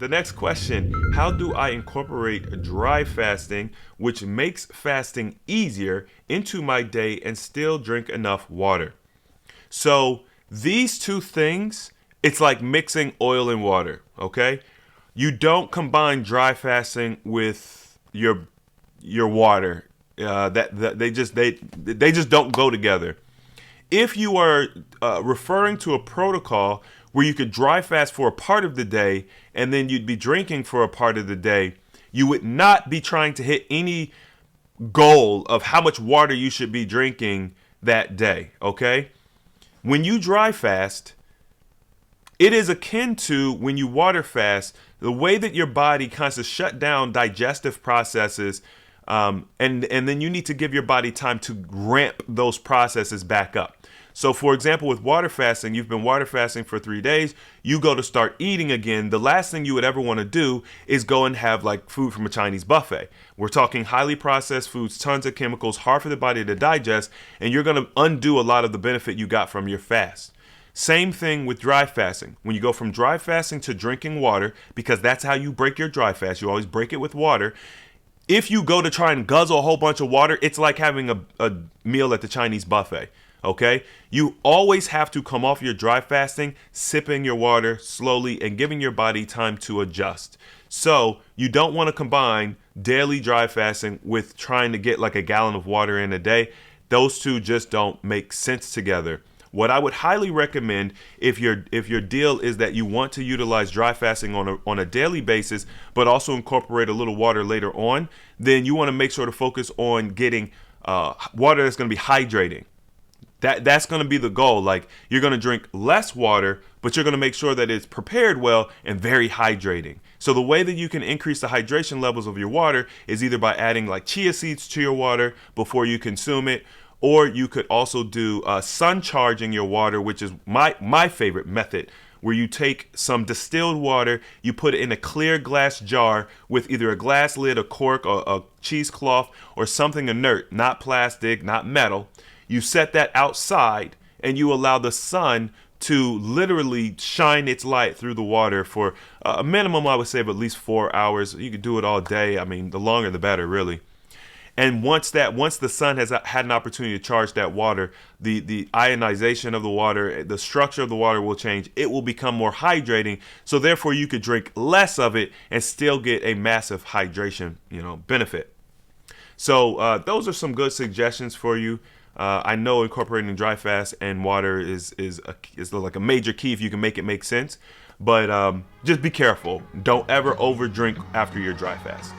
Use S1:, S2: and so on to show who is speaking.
S1: the next question, how do I incorporate dry fasting, which makes fasting easier, into my day and still drink enough water? So these two things, it's like mixing oil and water, okay? You don't combine dry fasting with your water. They just don't go together. If you are referring to a protocol where you could dry fast for a part of the day and then you'd be drinking for a part of the day, you would not be trying to hit any goal of how much water you should be drinking that day, okay? When you dry fast, it is akin to when you water fast, the way that your body kind of shut down digestive processes, and then you need to give your body time to ramp those processes back up. So, for example, with water fasting, you've been water fasting for 3 days. You go to start eating again. The last thing you would ever want to do is go and have like food from a Chinese buffet. We're talking highly processed foods, tons of chemicals, hard for the body to digest, and you're going to undo a lot of the benefit you got from your fast. Same thing with dry fasting. When you go from dry fasting to drinking water, because that's how you break your dry fast, you always break it with water. If you go to try and guzzle a whole bunch of water, it's like having a meal at the Chinese buffet. Okay, you always have to come off your dry fasting, sipping your water slowly and giving your body time to adjust. So you don't want to combine daily dry fasting with trying to get like a gallon of water in a day. Those two just don't make sense together. What I would highly recommend, if your deal is that you want to utilize dry fasting on a daily basis, but also incorporate a little water later on, then you want to make sure to focus on getting water that's going to be hydrating. That's going to be the goal. Like, you're going to drink less water, but you're going to make sure that it's prepared well and very hydrating. So the way that you can increase the hydration levels of your water is either by adding like chia seeds to your water before you consume it, or you could also do sun charging your water, which is my favorite method, where you take some distilled water, you put it in a clear glass jar with either a glass lid, a cork, or a cheesecloth, or something inert, not plastic, not metal. You set that outside and you allow the sun to literally shine its light through the water for a minimum, I would say, of at least 4 hours. You could do it all day. I mean, the longer the better, really. And once the sun has had an opportunity to charge that water, the ionization of the water, the structure of the water will change. It will become more hydrating. So therefore, you could drink less of it and still get a massive hydration, benefit. So those are some good suggestions for you. I know incorporating dry fast and water is like a major key if you can make it make sense. But just be careful. Don't ever over drink after your dry fast.